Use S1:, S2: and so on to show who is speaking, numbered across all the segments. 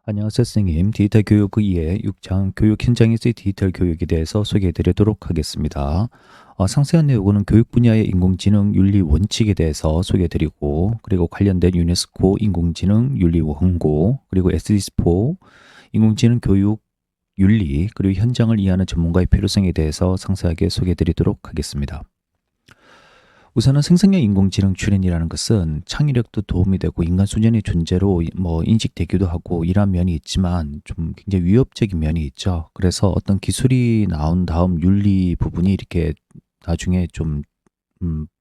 S1: 안녕하세요, 선생님. 디지털 교육 2의 6장 교육 현장에서의 디지털 교육에 대해서 소개해 드리도록 하겠습니다. 상세한 내용은 교육 분야의 인공지능 윤리 원칙에 대해서 소개해 드리고, 그리고 관련된 유네스코 인공지능 윤리 원고, 그리고 SDS포 인공지능 교육 윤리, 그리고 현장을 이해하는 전문가의 필요성에 대해서 상세하게 소개해 드리도록 하겠습니다. 우선은 생성형 인공지능 출현이라는 것은 창의력도 도움이 되고 인간 소년의 존재로 인식되기도 하고 이런 면이 있지만 좀 굉장히 위협적인 면이 있죠. 그래서 어떤 기술이 나온 다음 윤리 부분이 이렇게 나중에 좀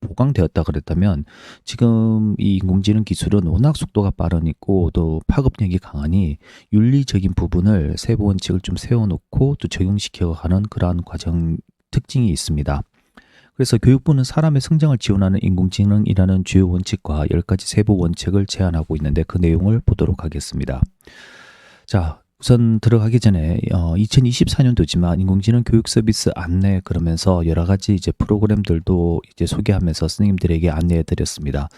S1: 보강되었다 그랬다면, 지금 이 인공지능 기술은 워낙 속도가 빠르고 또 파급력이 강하니 윤리적인 부분을 세부 원칙을 좀 세워놓고 또 적용시켜 가는 그러한 과정 특징이 있습니다. 그래서 교육부는 사람의 성장을 지원하는 인공지능이라는 주요 원칙과 10가지 세부 원칙을 제안하고 있는데, 그 내용을 보도록 하겠습니다. 자, 우선 들어가기 전에 2024년도지만 인공지능 교육 서비스 안내 그러면서 여러 가지 이제 프로그램들도 이제 소개하면서 선생님들에게 안내해 드렸습니다.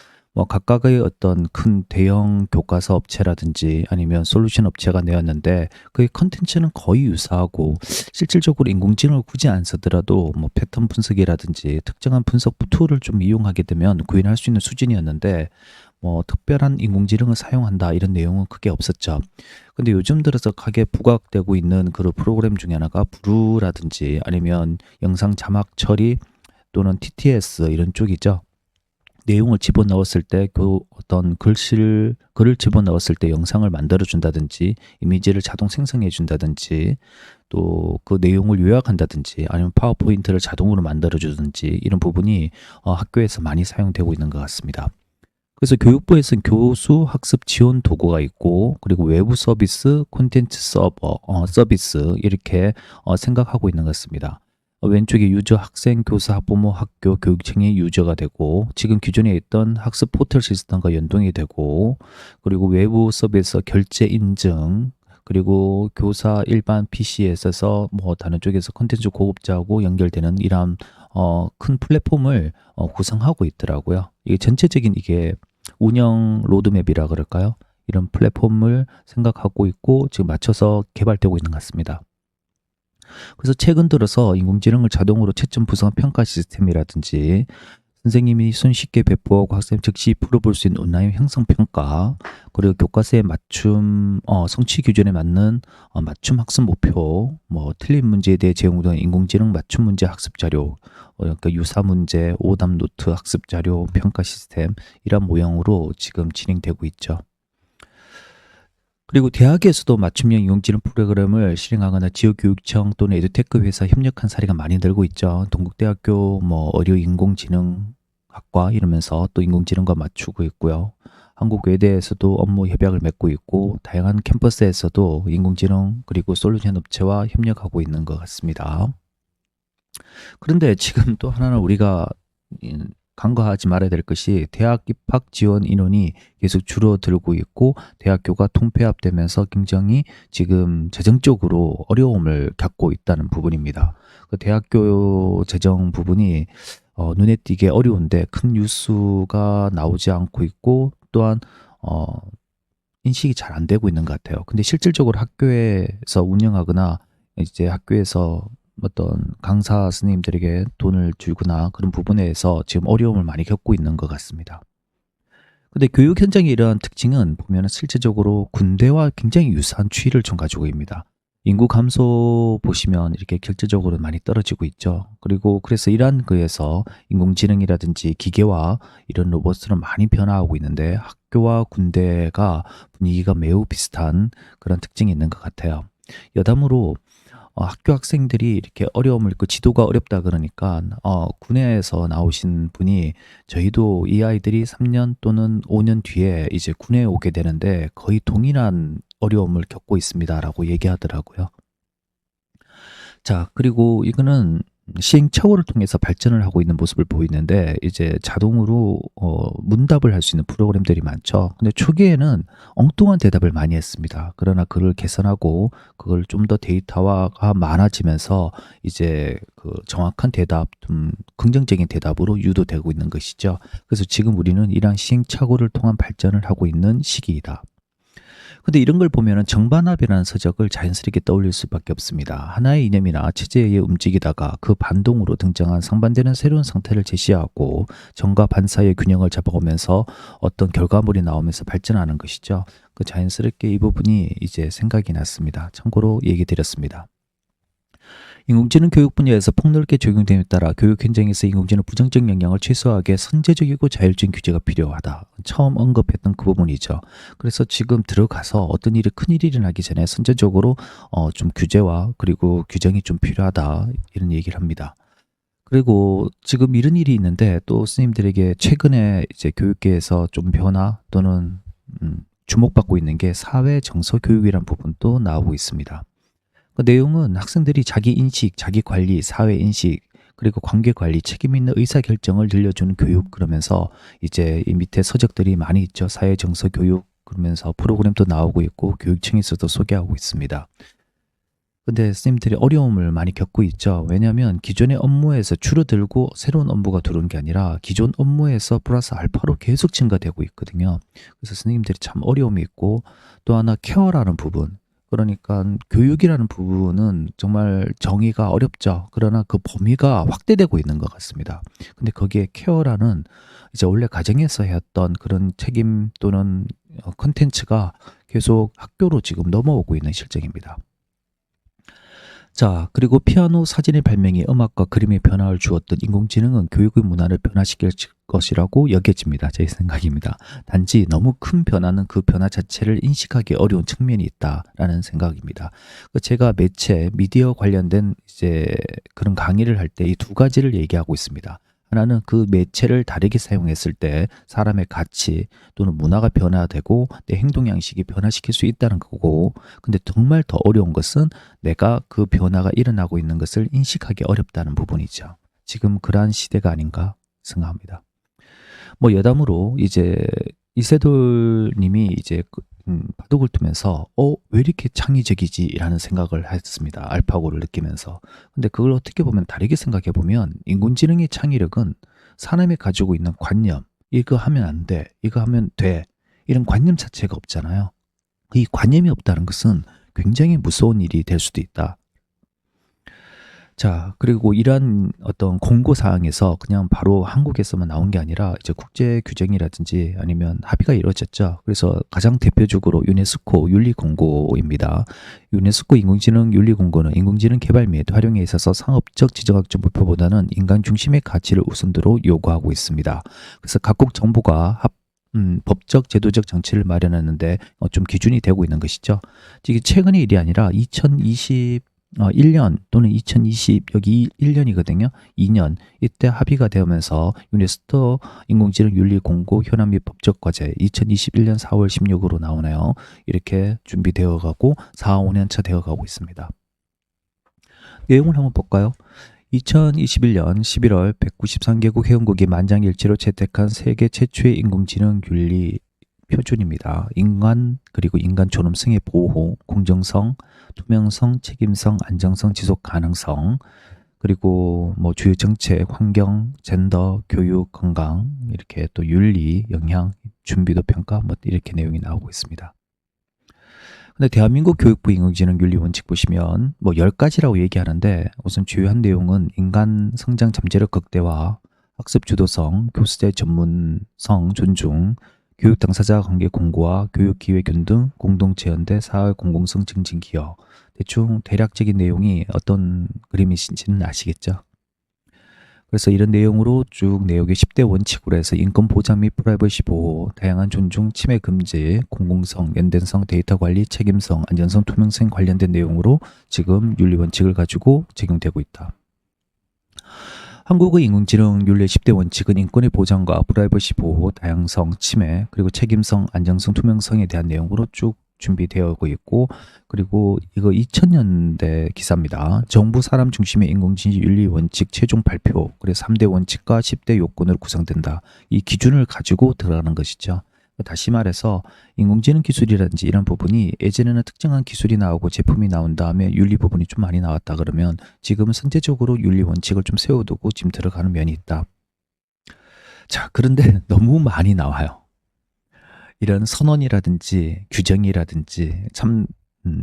S1: 각각의 어떤 큰 대형 교과서 업체라든지 아니면 솔루션 업체가 내었는데, 그의 컨텐츠는 거의 유사하고 실질적으로 인공지능을 굳이 안 쓰더라도 패턴 분석이라든지 특정한 분석 툴을 좀 이용하게 되면 구현할 수 있는 수준이었는데, 특별한 인공지능을 사용한다 이런 내용은 크게 없었죠. 근데 요즘 들어서 크게 부각되고 있는 그런 프로그램 중에 하나가 브루라든지 아니면 영상 자막 처리 또는 TTS 이런 쪽이죠. 내용을 집어넣었을 때 어떤 글을 집어넣었을 때 영상을 만들어 준다든지 이미지를 자동 생성해 준다든지 또 그 내용을 요약한다든지 아니면 파워포인트를 자동으로 만들어 주든지 이런 부분이 학교에서 많이 사용되고 있는 것 같습니다. 그래서 교육부에서는 교수 학습 지원 도구가 있고, 그리고 외부 서비스, 콘텐츠 서버, 서비스 이렇게 생각하고 있는 것 같습니다. 왼쪽에 유저, 학생, 교사, 학부모, 학교, 교육청이 유저가 되고, 지금 기존에 있던 학습 포털 시스템과 연동이 되고, 그리고 외부 서비스 결제 인증, 그리고 교사 일반 PC에 있어서 다른 쪽에서 콘텐츠 공급자하고 연결되는 이러한 큰 플랫폼을 구성하고 있더라고요. 이게 전체적인 이게 운영 로드맵이라 그럴까요? 이런 플랫폼을 생각하고 있고 지금 맞춰서 개발되고 있는 것 같습니다. 그래서 최근 들어서 인공지능을 자동으로 채점 분석 평가 시스템이라든지 선생님이 손쉽게 배포하고 학생 즉시 풀어볼 수 있는 온라인 형성 평가, 그리고 교과서의 맞춤 성취 기준에 맞는 맞춤 학습 목표, 틀린 문제에 대해 제공되는 인공지능 맞춤 문제 학습 자료, 그러니까 유사 문제, 오답 노트 학습 자료 평가 시스템 이런 모형으로 지금 진행되고 있죠. 그리고 대학에서도 맞춤형 인공지능 프로그램을 실행하거나 지역교육청 또는 에듀테크 회사 협력한 사례가 많이 늘고 있죠. 동국대학교 어려 인공지능학과 이러면서 또 인공지능과 맞추고 있고요. 한국외대에서도 업무 협약을 맺고 있고, 다양한 캠퍼스에서도 인공지능 그리고 솔루션 업체와 협력하고 있는 것 같습니다. 그런데 지금 또 하나는 우리가 간과하지 말아야 될 것이, 대학 입학 지원 인원이 계속 줄어들고 있고 대학교가 통폐합되면서 굉장히 지금 재정적으로 어려움을 겪고 있다는 부분입니다. 그 대학교 재정 부분이 눈에 띄게 어려운데 큰 뉴스가 나오지 않고 있고, 또한 인식이 잘 안 되고 있는 것 같아요. 근데 실질적으로 학교에서 운영하거나 이제 학교에서 어떤 강사 선생님들에게 돈을 주거나 그런 부분에서 지금 어려움을 많이 겪고 있는 것 같습니다. 근데 교육 현장의 이러한 특징은 보면 실제적으로 군대와 굉장히 유사한 추이를 좀 가지고 있습니다. 인구 감소 보시면 이렇게 결제적으로 많이 떨어지고 있죠. 그리고 그래서 이러한 거에서 인공지능이라든지 기계와 이런 로봇들은 많이 변화하고 있는데, 학교와 군대가 분위기가 매우 비슷한 그런 특징이 있는 것 같아요. 여담으로 학교 학생들이 이렇게 어려움을 지도가 어렵다 그러니까 군에서 나오신 분이, 저희도 이 아이들이 3년 또는 5년 뒤에 이제 군에 오게 되는데 거의 동일한 어려움을 겪고 있습니다라고 얘기하더라고요. 자, 그리고 이거는 시행착오를 통해서 발전을 하고 있는 모습을 보이는데, 이제 자동으로 문답을 할 수 있는 프로그램들이 많죠. 근데 초기에는 엉뚱한 대답을 많이 했습니다. 그러나 그걸 개선하고 그걸 좀 더 데이터화가 많아지면서 이제 그 정확한 대답, 좀 긍정적인 대답으로 유도되고 있는 것이죠. 그래서 지금 우리는 이러한 시행착오를 통한 발전을 하고 있는 시기이다. 근데 이런 걸 보면은 정반합이라는 서적을 자연스럽게 떠올릴 수밖에 없습니다. 하나의 이념이나 체제에 의해 움직이다가 그 반동으로 등장한 상반되는 새로운 상태를 제시하고 정과 반 사이의 균형을 잡아오면서 어떤 결과물이 나오면서 발전하는 것이죠. 그 자연스럽게 이 부분이 이제 생각이 났습니다. 참고로 얘기 드렸습니다. 인공지능 교육 분야에서 폭넓게 적용됨에 따라 교육 현장에서 인공지능 부정적 영향을 최소화하게 선제적이고 자율적인 규제가 필요하다. 처음 언급했던 그 부분이죠. 그래서 지금 들어가서 어떤 일이 큰일이 일어나기 전에 선제적으로 좀 규제와 그리고 규정이 좀 필요하다. 이런 얘기를 합니다. 그리고 지금 이런 일이 있는데 또 스님들에게 최근에 이제 교육계에서 좀 변화 또는 주목받고 있는 게 사회 정서 교육이란 부분도 나오고 있습니다. 그 내용은 학생들이 자기 인식, 자기 관리, 사회 인식, 그리고 관계 관리, 책임 있는 의사 결정을 들려주는 교육 그러면서 이제 이 밑에 서적들이 많이 있죠. 사회 정서 교육 그러면서 프로그램도 나오고 있고 교육청에서도 소개하고 있습니다. 근데 선생님들이 어려움을 많이 겪고 있죠. 왜냐하면 기존의 업무에서 줄어들고 새로운 업무가 들어오는 게 아니라 기존 업무에서 플러스 알파로 계속 증가되고 있거든요. 그래서 선생님들이 참 어려움이 있고 또 하나 케어라는 부분. 그러니까 교육이라는 부분은 정말 정의가 어렵죠. 그러나 그 범위가 확대되고 있는 것 같습니다. 근데 거기에 케어라는 이제 원래 가정에서 해왔던 그런 책임 또는 컨텐츠가 계속 학교로 지금 넘어오고 있는 실정입니다. 자, 그리고 피아노 사진의 발명이 음악과 그림의 변화를 주었던 인공지능은 교육의 문화를 변화시킬 것이라고 여겨집니다. 제 생각입니다. 단지 너무 큰 변화는 그 변화 자체를 인식하기 어려운 측면이 있다라는 생각입니다. 제가 매체, 미디어 관련된 이제 그런 강의를 할 때 이 두 가지를 얘기하고 있습니다. 하나는 그 매체를 다르게 사용했을 때 사람의 가치 또는 문화가 변화되고 내 행동 양식이 변화시킬 수 있다는 거고, 근데 정말 더 어려운 것은 내가 그 변화가 일어나고 있는 것을 인식하기 어렵다는 부분이죠. 지금 그러한 시대가 아닌가 생각합니다. 뭐 여담으로 이제 이세돌 님이 이제 바둑을 두면서 왜 이렇게 창의적이지라는 생각을 했습니다. 알파고를 느끼면서. 근데 그걸 어떻게 보면 다르게 생각해 보면 인공지능의 창의력은 사람이 가지고 있는 관념, 이거 하면 안 돼, 이거 하면 돼, 이런 관념 자체가 없잖아요. 이 관념이 없다는 것은 굉장히 무서운 일이 될 수도 있다. 자, 그리고 이러한 어떤 공고 사항에서 그냥 바로 한국에서만 나온 게 아니라 이제 국제 규정이라든지 아니면 합의가 이루어졌죠. 그래서 가장 대표적으로 유네스코 윤리 공고입니다. 유네스코 인공지능 윤리 공고는 인공지능 개발 및 활용에 있어서 상업적 지정학적 목표보다는 인간 중심의 가치를 우선으로 요구하고 있습니다. 그래서 각국 정부가 법적 제도적 장치를 마련하는데 좀 기준이 되고 있는 것이죠. 이게 최근의 일이 아니라 1년 또는 2020 여기 1년이거든요. 2년 이때 합의가 되면서 유네스코 인공지능 윤리 공고 현안 및 법적 과제 2021년 4월 16으로 나오네요. 이렇게 준비되어 가고 4, 5년 차 되어 가고 있습니다. 내용을 한번 볼까요? 2021년 11월 193개국 회원국이 만장일치로 채택한 세계 최초의 인공지능 윤리 표준입니다. 인간 그리고 인간 존엄성의 보호, 공정성, 투명성, 책임성, 안정성, 지속 가능성, 그리고 뭐 주요 정책, 환경, 젠더, 교육, 건강, 이렇게 또 윤리, 영향, 준비도 평가 뭐 이렇게 내용이 나오고 있습니다. 근데 대한민국 교육부 인공지능 윤리 원칙 보시면 뭐 10가지라고 얘기하는데 우선 주요한 내용은 인간 성장 잠재력 극대화, 학습 주도성, 교수자의 전문성 존중, 교육 당사자 관계 공고화, 교육 기회 균등, 공동체 연대, 사회 공공성 증진 기여. 대충 대략적인 내용이 어떤 그림이신지는 아시겠죠? 그래서 이런 내용으로 쭉 내용의 10대 원칙으로 해서 인권 보장 및 프라이버시 보호, 다양한 존중, 침해 금지, 공공성, 연대성, 데이터 관리, 책임성, 안전성, 투명성 관련된 내용으로 지금 윤리 원칙을 가지고 적용되고 있다. 한국의 인공지능 윤리 10대 원칙은 인권의 보장과 프라이버시 보호, 다양성, 침해, 그리고 책임성, 안정성, 투명성에 대한 내용으로 쭉 준비되어 있고, 그리고 이거 2000년대 기사입니다. 정부 사람 중심의 인공지능 윤리 원칙 최종 발표, 그래서 3대 원칙과 10대 요건으로 구성된다. 이 기준을 가지고 들어가는 것이죠. 다시 말해서 인공지능 기술이라든지 이런 부분이 예전에는 특정한 기술이 나오고 제품이 나온 다음에 윤리 부분이 좀 많이 나왔다 그러면 지금은 선제적으로 윤리 원칙을 좀 세워두고 지금 들어가는 면이 있다. 자, 그런데 너무 많이 나와요. 이런 선언이라든지 규정이라든지 참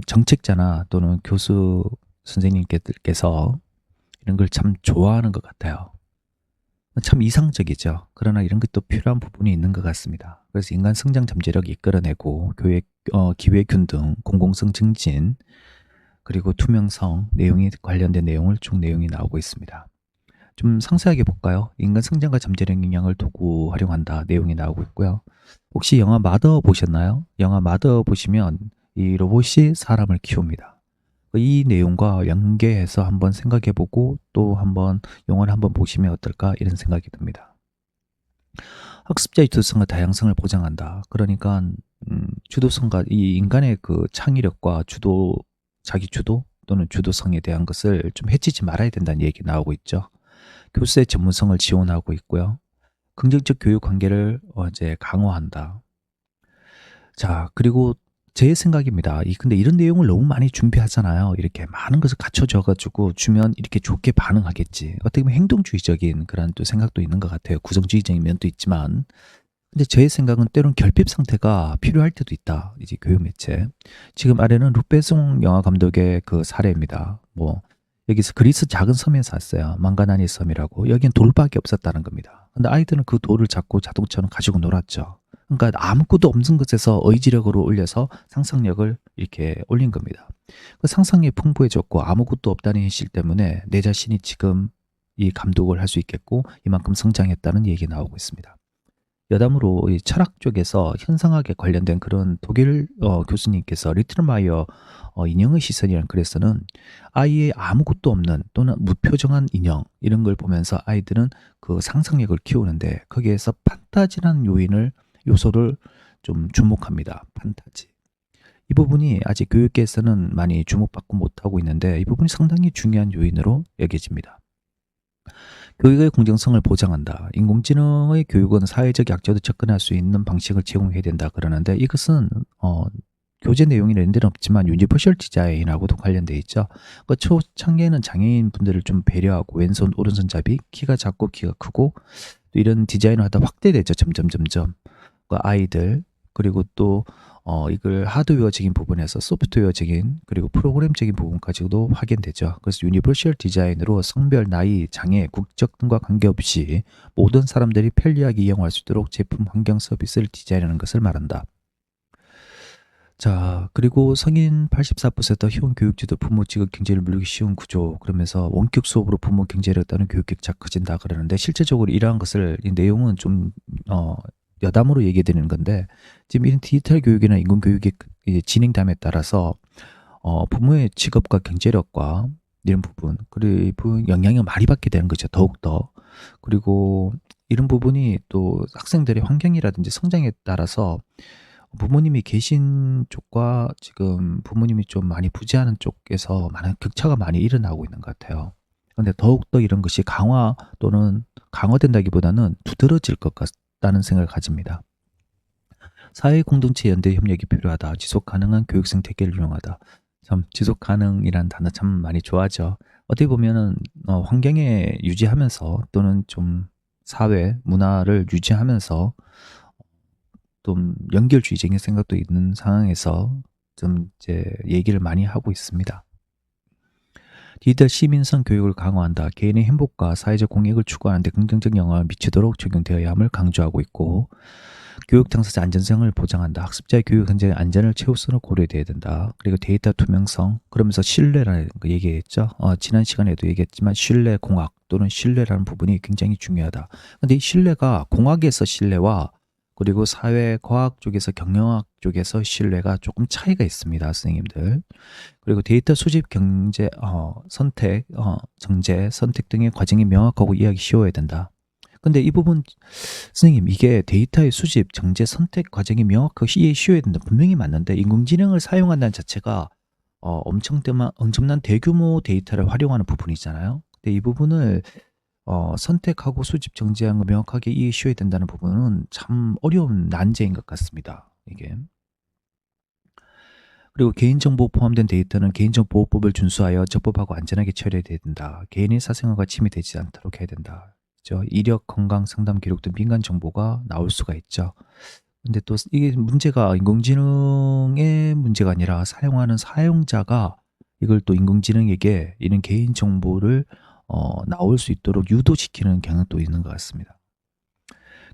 S1: 정책자나 또는 교수 선생님께서 이런 걸 참 좋아하는 것 같아요. 참 이상적이죠. 그러나 이런 것도 필요한 부분이 있는 것 같습니다. 그래서 인간 성장 잠재력 이끌어내고 기획균 등 공공성 증진 그리고 투명성 내용이 관련된 내용을 쭉 내용이 나오고 있습니다. 좀 상세하게 볼까요? 인간 성장과 잠재력 영향을 도구 활용한다 내용이 나오고 있고요. 혹시 영화 마더 보셨나요? 영화 마더 보시면 이 로봇이 사람을 키웁니다. 이 내용과 연계해서 한번 생각해보고 또 한번 영화를 한번 보시면 어떨까 이런 생각이 듭니다. 학습자의 주도성과 다양성을 보장한다. 그러니까 주도성과 이 인간의 그 창의력과 자기 주도 또는 주도성에 대한 것을 좀 해치지 말아야 된다는 얘기 나오고 있죠. 교수의 전문성을 지원하고 있고요. 긍정적 교육 관계를 이제 강화한다. 자, 그리고 제 생각입니다. 근데 이런 내용을 너무 많이 준비하잖아요. 이렇게 많은 것을 갖춰져가지고 주면 이렇게 좋게 반응하겠지. 어떻게 보면 행동주의적인 그런 또 생각도 있는 것 같아요. 구성주의적인 면도 있지만. 근데 제 생각은 때론 결핍 상태가 필요할 때도 있다. 이제 교육 매체. 지금 아래는 룩베송 영화 감독의 그 사례입니다. 뭐 여기서 그리스 작은 섬에서 왔어요. 망가나니 섬이라고. 여긴 돌밖에 없었다는 겁니다. 근데 아이들은 그 돌을 잡고 자동차로 가지고 놀았죠. 그러니까 아무것도 없는 것에서 의지력으로 올려서 상상력을 이렇게 올린 겁니다. 그 상상력이 풍부해졌고 아무것도 없다는 현실 때문에 내 자신이 지금 이 감독을 할 수 있겠고 이만큼 성장했다는 얘기 나오고 있습니다. 여담으로 이 철학 쪽에서 현상학에 관련된 그런 독일 교수님께서 리틀마이어 인형의 시선이라는 글에서는 아이의 아무것도 없는 또는 무표정한 인형 이런 걸 보면서 아이들은 그 상상력을 키우는데 거기에서 판타지라는 요소를 좀 주목합니다. 판타지. 이 부분이 아직 교육계에서는 많이 주목받고 못하고 있는데 이 부분이 상당히 중요한 요인으로 여겨집니다. 교육의 공정성을 보장한다. 인공지능의 교육은 사회적 약자도 접근할 수 있는 방식을 제공해야 된다 그러는데 이것은 교재 내용이 이런 데는 없지만 유니버셜 디자인하고도 관련되어 있죠. 그 초창기에는 장애인 분들을 좀 배려하고 왼손 오른손잡이 키가 작고 키가 크고 또 이런 디자인을 하다 확대되죠. 점점 그 아이들 그리고 또 이걸 하드웨어적인 부분에서 소프트웨어적인 그리고 프로그램적인 부분까지도 확인되죠. 그래서 유니버셜 디자인으로 성별, 나이, 장애, 국적 등과 관계없이 모든 사람들이 편리하게 이용할 수 있도록 제품, 환경, 서비스를 디자인하는 것을 말한다. 자, 그리고 성인 84% 희원 교육지도 부모 지급 경제를 물리기 쉬운 구조 그러면서 원격 수업으로 부모 경제를 따는 교육 격차 커진다 그러는데 실제적으로 이러한 것을 이 내용은 좀 여담으로 얘기해 드리는 건데 지금 이런 디지털 교육이나 인공 교육이 이제 진행됨에 따라서 부모의 직업과 경제력과 이런 부분 그리고 영향을 많이 받게 되는 거죠. 더욱더. 그리고 이런 부분이 또 학생들의 환경이라든지 성장에 따라서 부모님이 계신 쪽과 지금 부모님이 좀 많이 부재하는 쪽에서 많은 격차가 많이 일어나고 있는 것 같아요. 그런데 더욱더 이런 것이 강화 또는 강화된다기보다는 두드러질 것 같다는 생각을 가집니다. 사회 공동체 연대 협력이 필요하다. 지속 가능한 교육 생태계를 이용하다. 참 지속 가능이란 단어 참 많이 좋아하죠. 어떻게 보면은 환경에 유지하면서 또는 좀 사회 문화를 유지하면서 좀 연결주의적인 생각도 있는 상황에서 좀 이제 얘기를 많이 하고 있습니다. 디지털 시민성 교육을 강화한다. 개인의 행복과 사회적 공익을 추구하는 데 긍정적 영향을 미치도록 적용되어야 함을 강조하고 있고 교육 당사자 안전성을 보장한다. 학습자의 교육 현장의 안전을 최우선으로 고려돼야 된다. 그리고 데이터 투명성, 그러면서 신뢰라는 거 얘기했죠. 지난 시간에도 얘기했지만 신뢰 공학 또는 신뢰라는 부분이 굉장히 중요하다. 근데 이 신뢰가 공학에서 신뢰와 그리고 사회과학 쪽에서 경영학 쪽에서 신뢰가 조금 차이가 있습니다. 선생님들. 그리고 데이터 수집, 경제, 선택, 정제, 선택 등의 과정이 명확하고 이해하기 쉬워야 된다. 근데 이 부분 선생님 이게 데이터의 수집, 정제, 선택 과정이 명확하게 이해 쉬워야 된다. 분명히 맞는데 인공지능을 사용한다는 자체가 엄청난 대규모 데이터를 활용하는 부분이잖아요. 근데 이 부분을 선택하고 수집, 정제하는 거 명확하게 이해 쉬워야 된다는 부분은 참 어려운 난제인 것 같습니다. 이게. 그리고 개인정보 포함된 데이터는 개인정보보호법을 준수하여 적법하고 안전하게 처리해야 된다. 개인의 사생활과 침해되지 않도록 해야 된다. 그렇죠? 이력, 건강, 상담 기록 등 민간 정보가 나올 수가 있죠. 근데 또 이게 문제가 인공지능의 문제가 아니라 사용하는 사용자가 이걸 또 인공지능에게 이런 개인 정보를 나올 수 있도록 유도시키는 경향도 있는 것 같습니다.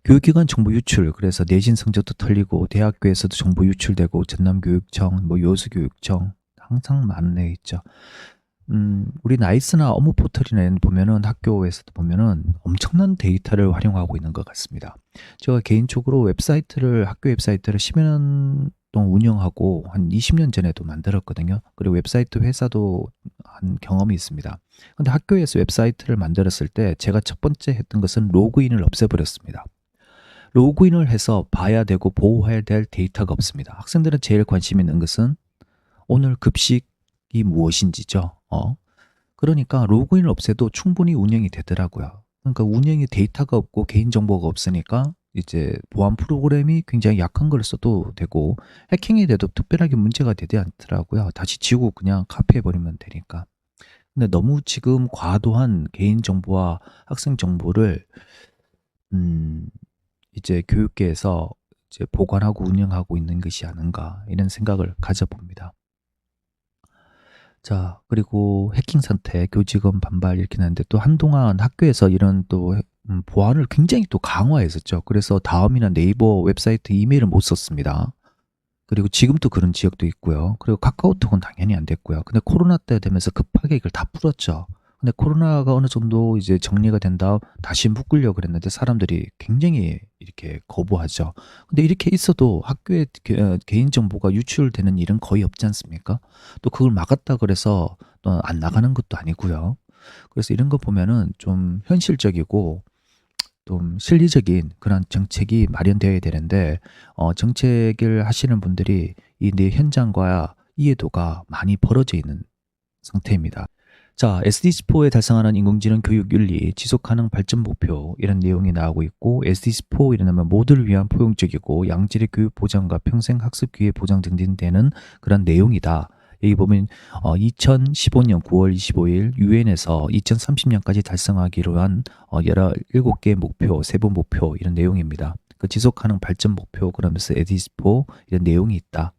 S1: 교육기관 정보 유출, 그래서 내신 성적도 털리고 대학교에서도 정보 유출되고 전남교육청, 뭐 여수교육청 항상 많은 애 있죠. 우리 나이스나 업무 포털이나 보면은 학교에서도 보면은 엄청난 데이터를 활용하고 있는 것 같습니다. 제가 개인적으로 학교 웹사이트를 10여 년 동안 운영하고 한 20년 전에도 만들었거든요. 그리고 웹사이트 회사도 한 경험이 있습니다. 근데 학교에서 웹사이트를 만들었을 때 제가 첫 번째 했던 것은 로그인을 없애버렸습니다. 로그인을 해서 봐야 되고 보호해야 될 데이터가 없습니다. 학생들은 제일 관심 있는 것은 오늘 급식이 무엇인지죠. 그러니까 로그인을 없애도 충분히 운영이 되더라고요. 그러니까 운영이 데이터가 없고 개인정보가 없으니까 이제 보안 프로그램이 굉장히 약한 걸 써도 되고 해킹이 돼도 특별하게 문제가 되지 않더라고요. 다시 지우고 그냥 카피해버리면 되니까. 근데 너무 지금 과도한 개인정보와 학생정보를 이제 교육계에서 이제 보관하고 운영하고 있는 것이 아닌가 이런 생각을 가져봅니다. 자, 그리고 해킹 사태, 교직원 반발 이렇게 나는데 또 한동안 학교에서 이런 또 보안을 굉장히 또 강화했었죠. 그래서 다음이나 네이버 웹사이트 이메일을 못 썼습니다. 그리고 지금도 그런 지역도 있고요. 그리고 카카오톡은 당연히 안 됐고요. 근데 코로나 때 되면서 급하게 이걸 다 풀었죠. 근데 코로나가 어느 정도 이제 정리가 된 다음 다시 묶으려고 그랬는데 사람들이 굉장히 이렇게 거부하죠. 근데 이렇게 있어도 학교에 개인정보가 유출되는 일은 거의 없지 않습니까? 또 그걸 막았다 그래서 또 안 나가는 것도 아니고요. 그래서 이런 거 보면은 좀 현실적이고 좀 실리적인 그런 정책이 마련되어야 되는데 정책을 하시는 분들이 이 내 현장과 이해도가 많이 벌어져 있는 상태입니다. 자, SDG4에 달성하는 인공지능 교육 윤리, 지속 가능 발전 목표 이런 내용이 나오고 있고 SDG4 이라면 모두를 위한 포용적이고 양질의 교육 보장과 평생 학습 기회 보장 증진되는 그런 내용이다. 여기 보면 2015년 9월 25일 유엔에서 2030년까지 달성하기로 한 17개 목표, 세부 목표 이런 내용입니다. 그 지속 가능 발전 목표 그러면서 SDG4 이런 내용이 있다.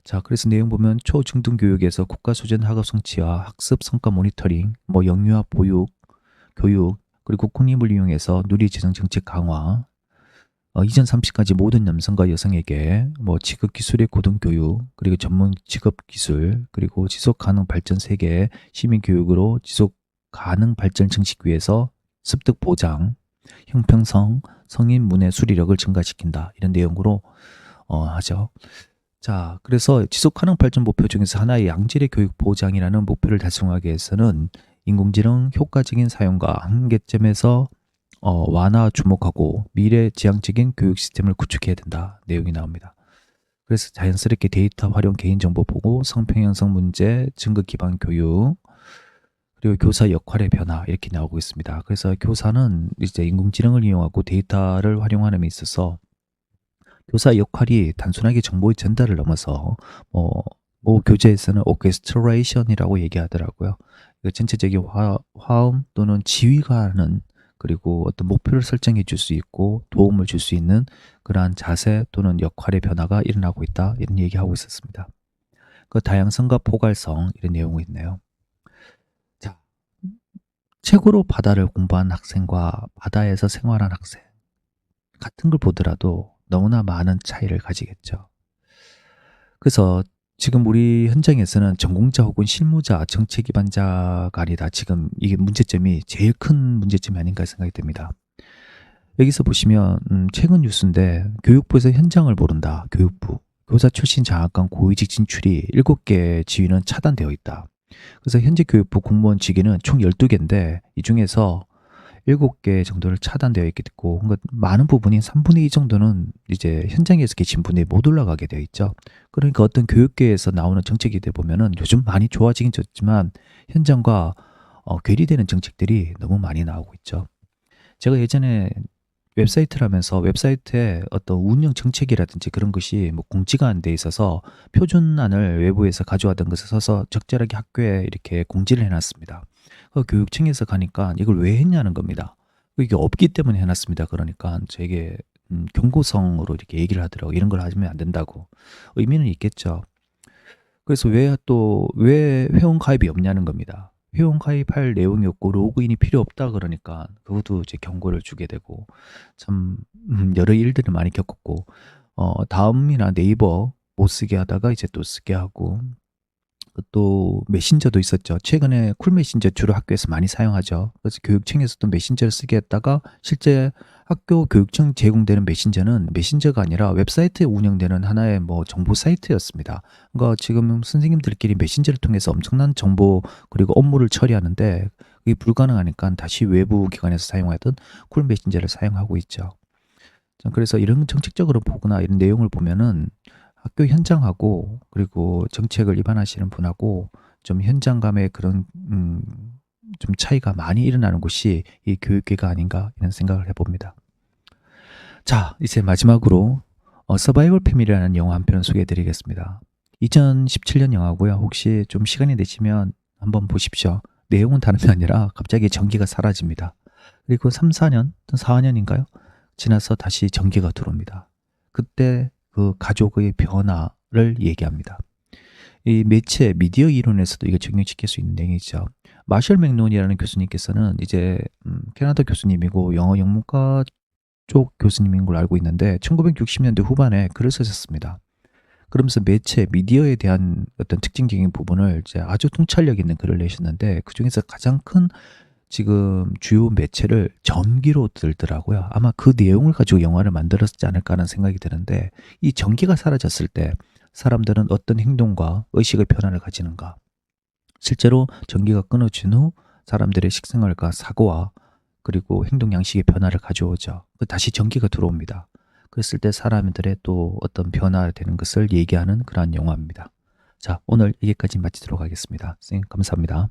S1: 자, 그래서 내용 보면 초중등 교육에서 국가 수준 학업 성취와 학습 성과 모니터링, 뭐 영유아 보육, 교육, 그리고 국립을 이용해서 누리재정 정책 강화, 2030까지 모든 남성과 여성에게 뭐 직업 기술의 고등교육, 그리고 전문 직업 기술, 그리고 지속 가능 발전 세계 시민 교육으로 지속 가능 발전 증식 위해서 습득 보장, 형평성, 성인 문해 수리력을 증가시킨다. 이런 내용으로 하죠. 자, 그래서 지속 가능 발전 목표 중에서 하나의 양질의 교육 보장이라는 목표를 달성하기 위해서는 인공지능 효과적인 사용과 한계점에서 완화 주목하고 미래지향적인 교육 시스템을 구축해야 된다. 내용이 나옵니다. 그래서 자연스럽게 데이터 활용 개인정보 보고 성평형성 문제, 증거 기반 교육, 그리고 교사 역할의 변화 이렇게 나오고 있습니다. 그래서 교사는 이제 인공지능을 이용하고 데이터를 활용하는 데 있어서 교사 역할이 단순하게 정보의 전달을 넘어서 뭐 교재에서는 오케스트레이션이라고 얘기하더라고요. 전체적인 화음 또는 지휘가 하는 그리고 어떤 목표를 설정해 줄 수 있고 도움을 줄 수 있는 그러한 자세 또는 역할의 변화가 일어나고 있다 이런 얘기하고 있었습니다. 그 다양성과 포괄성 이런 내용이 있네요. 자, 책으로 바다를 공부한 학생과 바다에서 생활한 학생 같은 걸 보더라도 너무나 많은 차이를 가지겠죠. 그래서 지금 우리 현장에서는 전공자 혹은 실무자, 정책 기반자가 아니다. 지금 이게 문제점이 제일 큰 문제점이 아닌가 생각이 듭니다. 여기서 보시면 최근 뉴스인데 교육부에서 현장을 모른다. 교육부. 교사 출신 장학관 고위직 진출이 7개 지위는 차단되어 있다. 그래서 현재 교육부 공무원 직위는 총 12개인데 이 중에서 7개 정도를 차단되어 있고 그러니까 많은 부분이 3분의 2 정도는 이제 현장에서 계신 분이 못 올라가게 되어 있죠. 그러니까 어떤 교육계에서 나오는 정책이 돼 보면은 요즘 많이 좋아지긴 좋지만 현장과 괴리되는 정책들이 너무 많이 나오고 있죠. 제가 예전에 웹사이트를 하면서 웹사이트에 어떤 운영 정책이라든지 그런 것이 뭐 공지가 안 돼 있어서 표준안을 외부에서 가져왔던 것을 써서 적절하게 학교에 이렇게 공지를 해놨습니다. 그 교육청에서 가니까 이걸 왜 했냐는 겁니다. 이게 없기 때문에 해놨습니다. 그러니까 저에게 경고성으로 이렇게 얘기를 하더라고요. 이런 걸 하시면 안 된다고. 의미는 있겠죠. 그래서 왜 회원 가입이 없냐는 겁니다. 회원 가입할 내용이 없고 로그인이 필요 없다 그러니까 그것도 이제 경고를 주게 되고 참 여러 일들을 많이 겪었고 다음이나 네이버 못 쓰게 하다가 이제 또 쓰게 하고 또 메신저도 있었죠. 최근에 쿨 메신저 주로 학교에서 많이 사용하죠. 그래서 교육청에서도 메신저를 쓰게 했다가 실제 학교 교육청 제공되는 메신저는 메신저가 아니라 웹사이트에 운영되는 하나의 뭐 정보 사이트였습니다. 그러니까 지금 선생님들끼리 메신저를 통해서 엄청난 정보 그리고 업무를 처리하는데 그게 불가능하니까 다시 외부 기관에서 사용하던 쿨 메신저를 사용하고 있죠. 그래서 이런 정책적으로 보거나 이런 내용을 보면은 학교 현장하고 그리고 정책을 입안하시는 분하고 좀 현장감의 그런 좀 차이가 많이 일어나는 곳이 이 교육계가 아닌가 이런 생각을 해봅니다. 자, 이제 마지막으로 서바이벌 패밀리라는 영화 한 편을 소개해 드리겠습니다. 2017년 영화고요. 혹시 좀 시간이 되시면 한번 보십시오. 내용은 다른 게 아니라 갑자기 전기가 사라집니다. 그리고 3, 4년, 4년인가요? 지나서 다시 전기가 들어옵니다. 그때 그 가족의 변화를 얘기합니다. 이 매체, 미디어 이론에서도 이거 적용시킬 수 있는 내용이죠. 마셜 맥론이라는 교수님께서는 이제 캐나다 교수님이고 영어 영문과 쪽 교수님인 걸로 알고 있는데 1960년대 후반에 글을 쓰셨습니다. 그러면서 매체, 미디어에 대한 어떤 특징적인 부분을 이제 아주 통찰력 있는 글을 내셨는데 그중에서 가장 큰 지금 주요 매체를 전기로 들더라고요. 아마 그 내용을 가지고 영화를 만들었지 않을까 하는 생각이 드는데 이 전기가 사라졌을 때 사람들은 어떤 행동과 의식의 변화를 가지는가? 실제로 전기가 끊어진 후 사람들의 식생활과 사고와 그리고 행동 양식의 변화를 가져오죠. 다시 전기가 들어옵니다. 그랬을 때 사람들의 또 어떤 변화가 되는 것을 얘기하는 그러한 영화입니다. 자, 오늘 여기까지 마치도록 하겠습니다. 선생님 감사합니다.